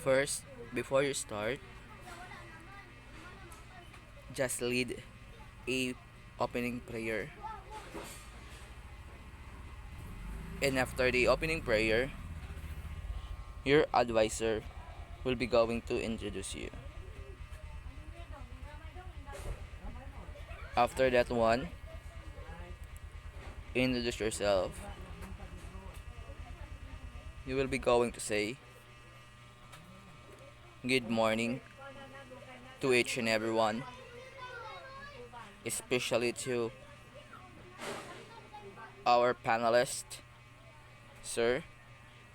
First, before you start, just lead a opening prayer. And after the opening prayer, your advisor will be going to introduce you. After that one, introduce yourself. You will be going to say good morning to each and everyone, especially to our panelist, sir,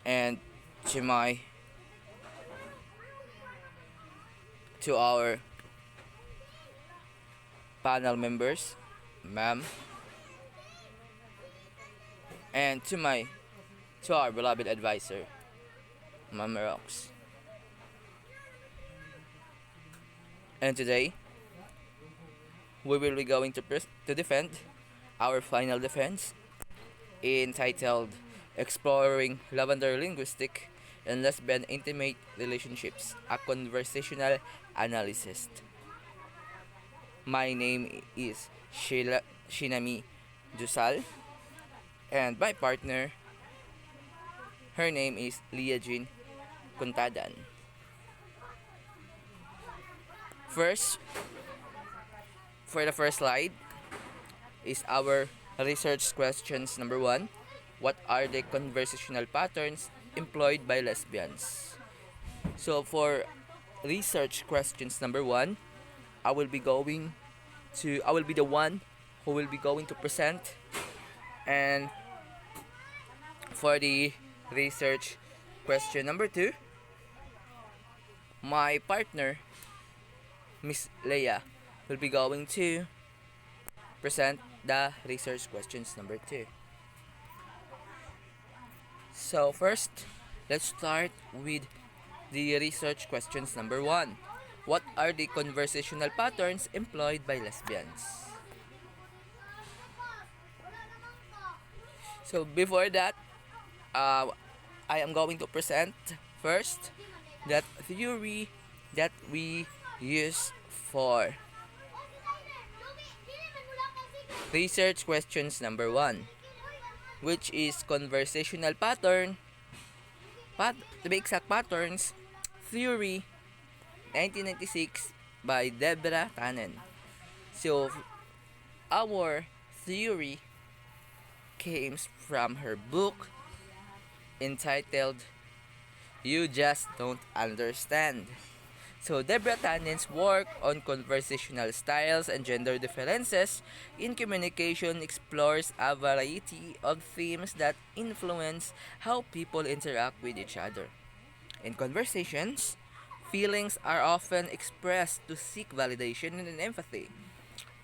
and to my to our panel members, ma'am, and to our beloved advisor, Ma'am Rox. And today, we will be going to defend our final defense entitled Exploring Lavender Linguistic and Lesbian Intimate Relationships, a Conversational Analysis. My name is Shinami Jusal, and my partner, her name is Leah Jean Kuntadan. First, for the first slide, is our research questions number 1. What are the conversational patterns employed by lesbians? So for research questions number 1, I will be the one who will be going to present. And for the research question number 2, my partner, Miss Leia, will be going to present the research questions number 2. So first, let's start with the research questions number 1. What are the conversational patterns employed by lesbians? So before that, I am going to present first that theory that we use for research questions number 1, which is conversational pattern, to be exact, patterns theory 1996 by Deborah Tannen. So our theory came from her book entitled You Just Don't Understand. So Deborah Tannen's work on conversational styles and gender differences in communication explores a variety of themes that influence how people interact with each other. In conversations, feelings are often expressed to seek validation and empathy,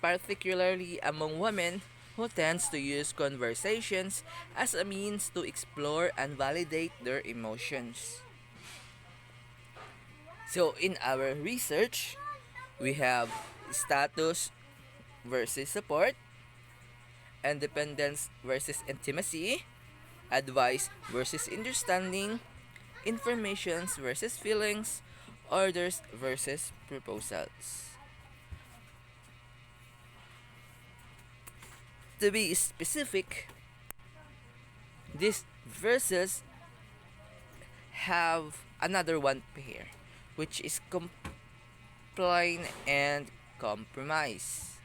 particularly among women who tends to use conversations as a means to explore and validate their emotions. So in our research, we have status versus support, independence versus intimacy, advice versus understanding, informations versus feelings, orders versus proposals. To be specific, these verses have another one pair, which is complain and compromise.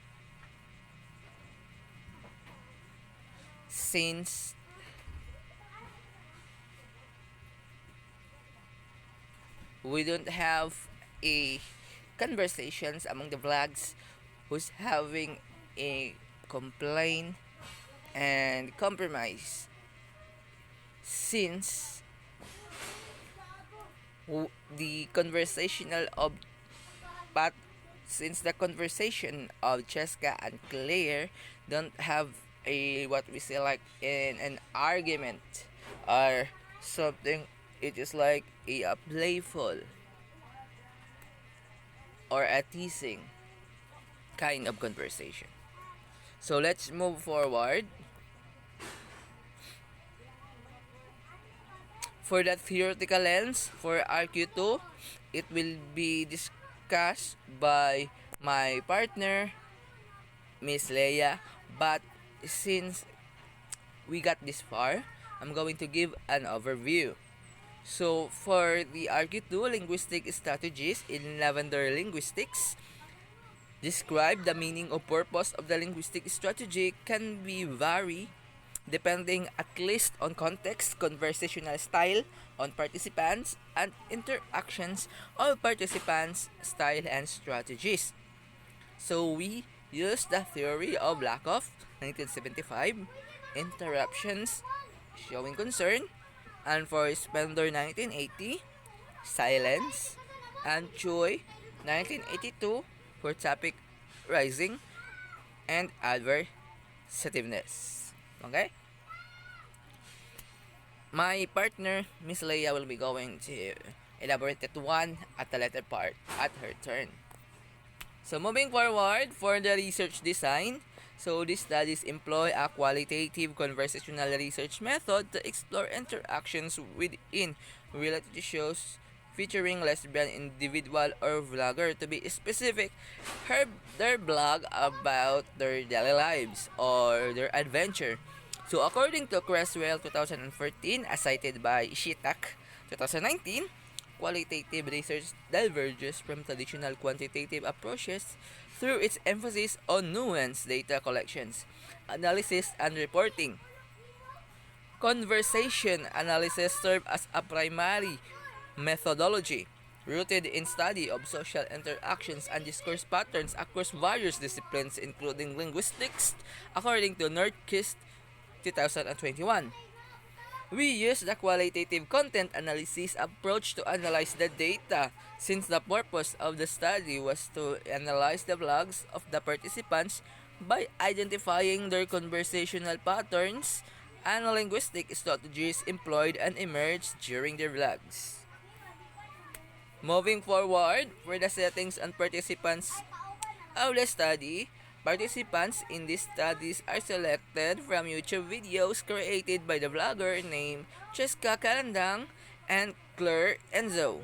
Since we don't have a conversations among the vlogs who's having a complain and compromise, since the conversational of Pat since the conversation of Cheska and Claire don't have a what we say like an argument or something. It is like a playful or a teasing kind of conversation. So let's move forward. For the theoretical lens, for RQ2, it will be discussed by my partner, Miss Leia. But since we got this far, I'm going to give an overview. So, for the RQ2 linguistic strategies in Lavender Linguistics, describe the meaning or purpose of the linguistic strategy can be vary depending at least on context, conversational style, on participants, and interactions of participants, style, and strategies. So we use the theory of lack of 1975, interruptions, showing concern, and for Spender 1980, silence, and Choi 1982 for topic rising and adversativeness. Okay? My partner, Miss Leia, will be going to elaborate that one at the latter part at her turn. So moving forward for the research design, so these studies employ a qualitative conversational research method to explore interactions within reality shows featuring lesbian individual or vlogger. To be specific, their blog about their daily lives or their adventure. So according to Creswell 2014, as cited by Shitak 2019, qualitative research diverges from traditional quantitative approaches through its emphasis on nuanced data collections, analysis, and reporting. Conversation analysis serves as a primary methodology rooted in study of social interactions and discourse patterns across various disciplines including linguistics, according to Nordquist 2021. We use the qualitative content analysis approach to analyze the data since the purpose of the study was to analyze the vlogs of the participants by identifying their conversational patterns and linguistic strategies employed and emerged during their vlogs. Moving forward, for the settings and participants of the study, participants in these studies are selected from YouTube videos created by the vlogger named Cheska Karandang and Claire Enzo.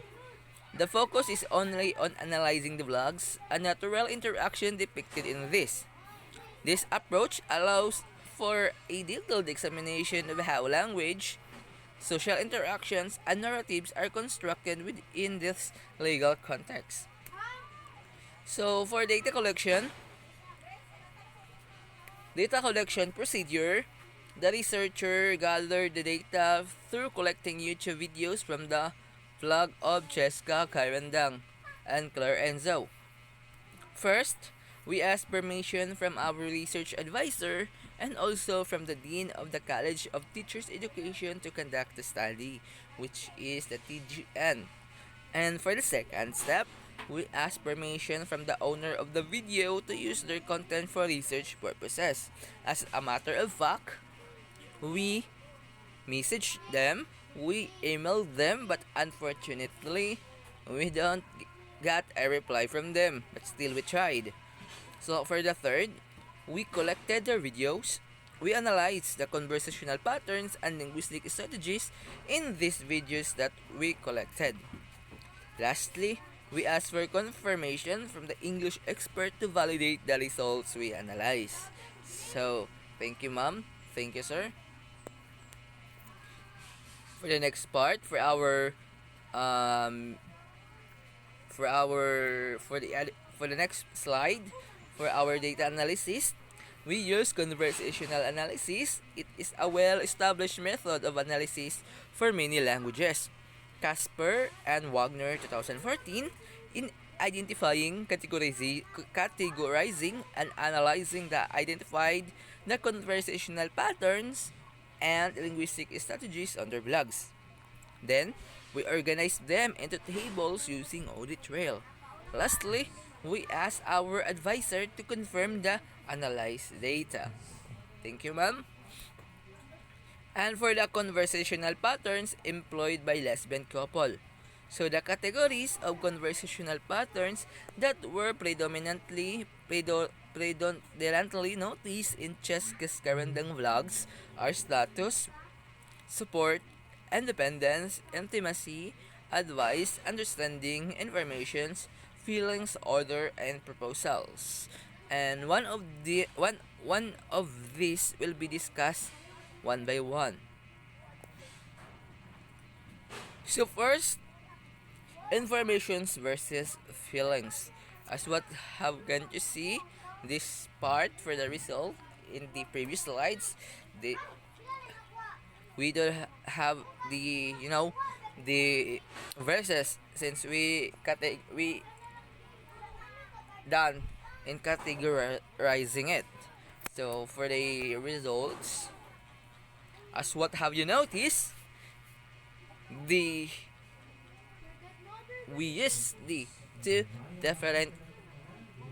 The focus is only on analyzing the vlogs, a natural interaction depicted in this. This approach allows for a detailed examination of how language, social interactions, and narratives are constructed within this legal context. So, for data collection procedure, the researcher gathered the data through collecting YouTube videos from the vlog of Cheska Karandang and Claire Enzo. First, we asked permission from our research advisor and also from the Dean of the College of Teachers Education to conduct the study, which is the TGN. And for the second step, we ask permission from the owner of the video to use their content for research purposes. As a matter of fact, we messaged them, we emailed them, but unfortunately, we don't got a reply from them, but still we tried. So for the third, we collected their videos. We analyzed the conversational patterns and linguistic strategies in these videos that we collected. Lastly, we asked for confirmation from the English expert to validate the results we analyzed. So, thank you ma'am. Thank you sir. For the next part, for the next slide, for our data analysis, we use conversational analysis. It is a well-established method of analysis for many languages. Casper and Wagner 2014 in identifying, categorizing, and analyzing the conversational patterns and linguistic strategies on their blogs. Then, we organize them into tables using audit trail. Lastly, we ask our advisor to confirm the analyzed data. Thank you, ma'am. And for the conversational patterns employed by lesbian couple. So the categories of conversational patterns that were predominantly noticed in Cheska's Karandang vlogs are status, support, independence, intimacy, advice, understanding, informations, feelings, order, and proposals. And one of these will be discussed one by one. So first, informations versus feelings. As what have can you see this part for the result in the previous slides, the we don't have the the verses since we done in categorizing it. So for the results, as what have you noticed, the we use the two different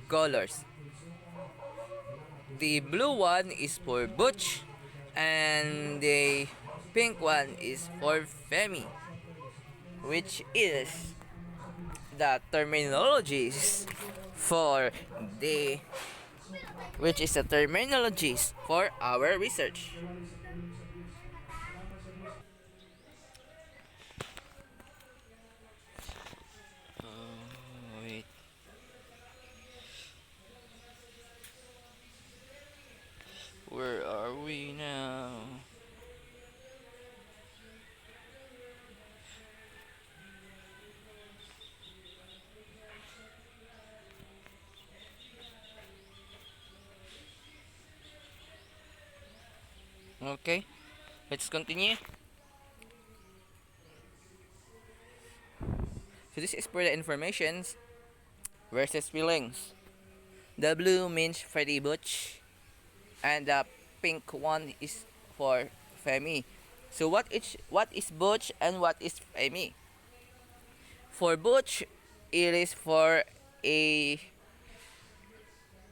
colors. The blue one is for Butch and the pink one is for Femi, which is the terminologies for the which is the terminologies for our research. Wait, where are we now? Okay, let's continue. So this is for the informations versus feelings. The blue means for the Butch and the pink one is for Femi. So what is Butch and what is Femi? For Butch, it is for a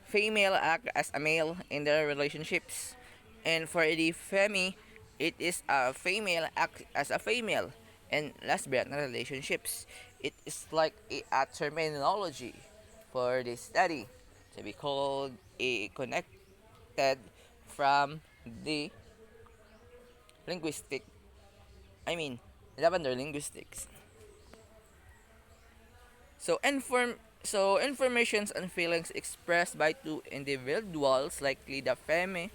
female act as a male in their relationships, and for the Femi, it is a female act as a female in lesbian relationships. It is like a terminology for this study to be called a connected from the linguistic, I mean, lavender linguistics. So informations and feelings expressed by two individuals, likely the femme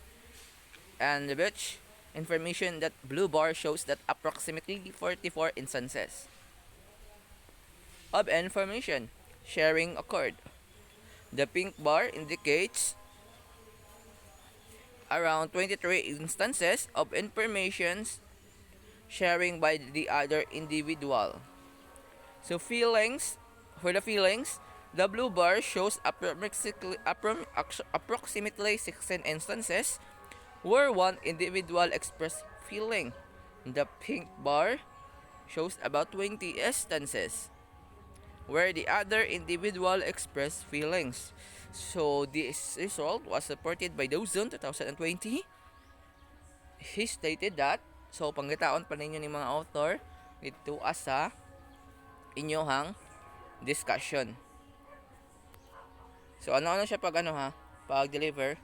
and the bitch. Information that blue bar shows that approximately 44 instances of information sharing occurred. The pink bar indicates around 23 instances of information sharing by the other individual. So for the feelings, the blue bar shows approximately 16 instances where one individual expressed feeling. The pink bar shows about 20 instances where the other individual expressed feelings. So this result was supported by Dawson 2020. He stated that, so panggitaon pa ninyo ni mga author dito asa inyohang discussion. So ano siya pag deliver.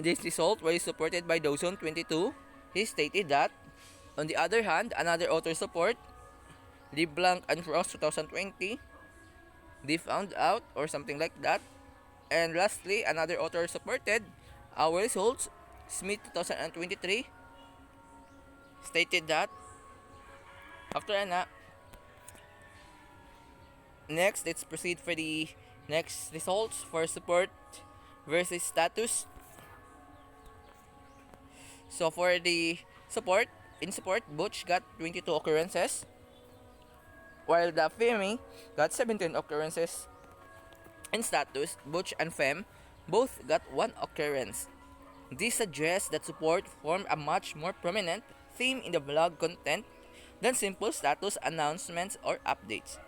This result was supported by Dawson 22. He stated that, on the other hand, another author support, LeBlanc and Ross 2020, they found out or something like that. And lastly, another author supported our results, Smith 2023, stated that after next, let's proceed for the next results for support versus status. So for the in support, Butch got 22 occurrences, while the Femi got 17 occurrences. In status, Butch and Fem both got 1 occurrence. This suggests that support formed a much more prominent theme in the blog content than simple status announcements or updates.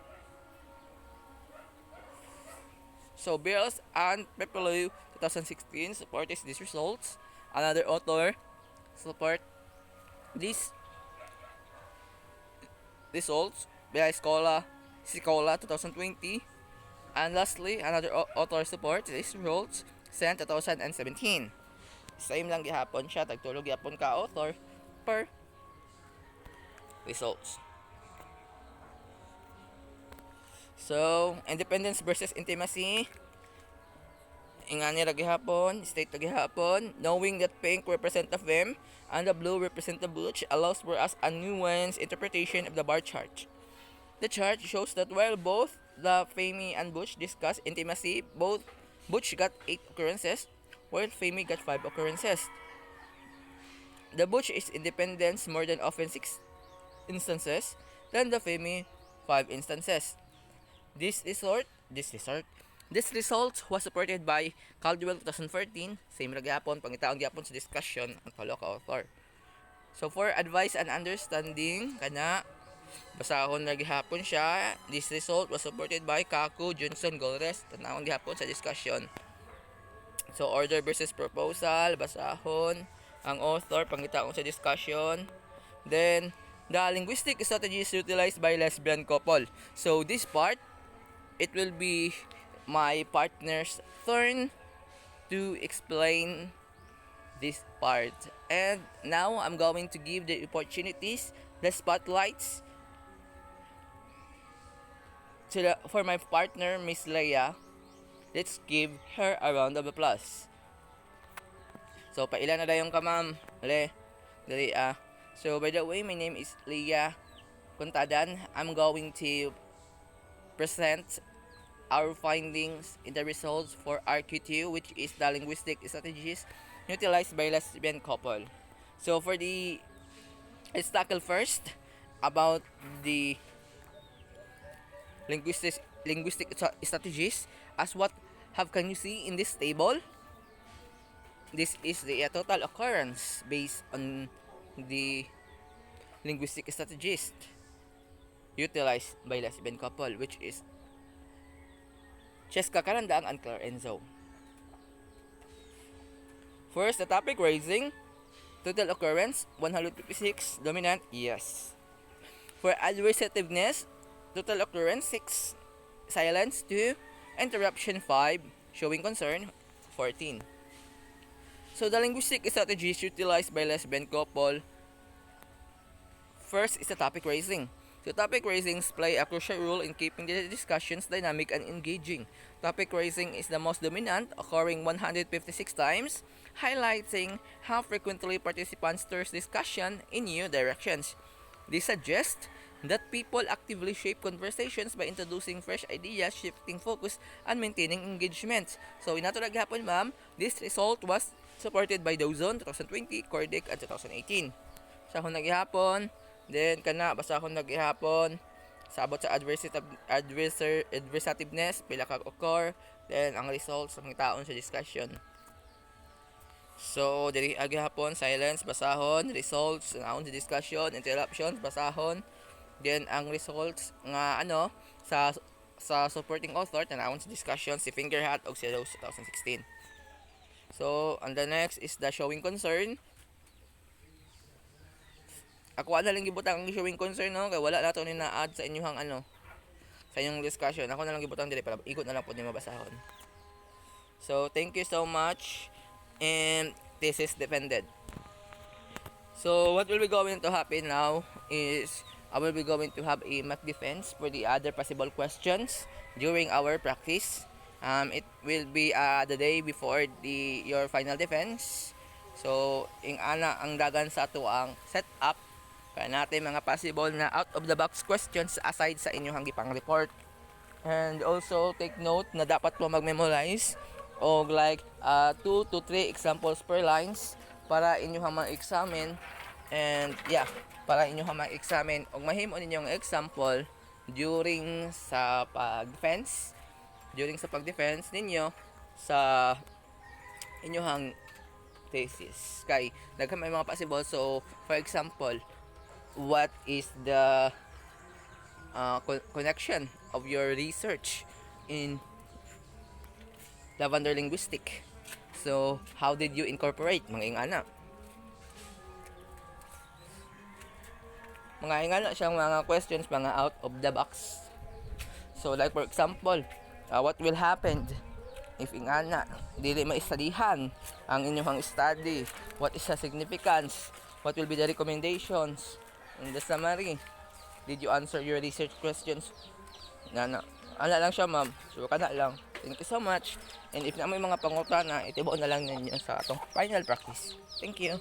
So Bills and Pepelu 2016 supported these results. Another author support these results by Scola 2020. And lastly, another author support these results sent 2017. Same lang gihapon siya, tagtulog gihapon ka author per results. So, independence versus intimacy. Ingani ra gihapon, state ra gihapon, knowing that pink represent the femme and the blue represent the butch allows for us a nuanced interpretation of the bar chart. The chart shows that while both the Femi and Butch discuss intimacy, both Butch got 8 occurrences, while Femi got 5 occurrences. The Butch is independence more than often 6 instances than the Femi 5 instances. This result was supported by Caldwell 2014, same ra gyapon pangitaon gyapon sa discussion ang tulo ka author. So for advice and understanding kana basahon na gihapon siya. This result was supported by Kaku, Johnson, Golres. Tanawon gihapon sa discussion. So order versus proposal, basahon ang author pangitaon sa discussion. Then the linguistic strategies utilized by lesbian couple. So this part, it will be my partner's turn to explain this part. And now I'm going to give the opportunities, the spotlights for my partner, Miss Leia. Let's give her a round of applause. So, pailan na dayon ka, ma'am. Le, dali So, by the way, my name is Leia Contadan. I'm going to present our findings in the results for RQ2, which is the linguistic strategies utilized by lesbian couple. So for let's tackle first about the linguistic strategies. As what can you see in this table? This is the total occurrence based on the linguistic strategies utilized by lesbian couple, which is Cheska Karandang and Claire Enzo. First, the topic raising. Total occurrence, 156. Dominant, yes. For adversativeness, total occurrence, 6. Silence, 2. Interruption, 5. Showing concern, 14. So, the linguistic strategies utilized by lesbian couple. First is the topic raising. So topic raisings play a crucial role in keeping the discussions dynamic and engaging. Topic raising is the most dominant, occurring 156 times, highlighting how frequently participants stir discussion in new directions. This suggests that people actively shape conversations by introducing fresh ideas, shifting focus, and maintaining engagement. So inato na gihapon, ma'am, this result was supported by Dawson 2020, Cordic, at 2018. Sa hunang gihapon, then kana basahon naghihapon sa abot sa adversativeness pila ka occur, then ang results ng taon sa discussion. So diri agihapon silence basahon, results naon sa discussion, interruptions basahon, then ang results nga sa supporting author tanawon sa discussion si Fingerhat og si Rose 2016. So and the next is the showing concern. Ako na lang gibutang ang showing concern, no, kay wala na to ni na-add sa inyong sa inyong discussion. Ako na lang gibutang dili para ikot na lang po ni mabasahon. So thank you so much, and this is defended. So what will be going to happen now is I will be going to have a mock defense for the other possible questions during our practice. It will be the day before your final defense. So ing ana ang dagan sa ato ang setup kaya natin mga possible na out-of-the-box questions aside sa inyong gipang report. And also, take note na dapat po mag-memorize o like 2 to 3 examples per lines para inyong ma-examine. And yeah, para inyong ma-examine o mahimo ninyong example during sa pag-defense ninyo sa inyong thesis. Kay daghan may mga possible. So, for example, what is the connection of your research in lavender linguistic? So, how did you incorporate mga ingana? Mga ingana siyang mga questions, mga out of the box. So, like for example, what will happen if ingana dili maistadihan ang inyong study? What is the significance? What will be the recommendations? And the summary, did you answer your research questions? Ala lang siya, ma'am. So, kana lang. Thank you so much. And if na may mga pangutana, itibo na lang ninyo sa atong final practice. Thank you.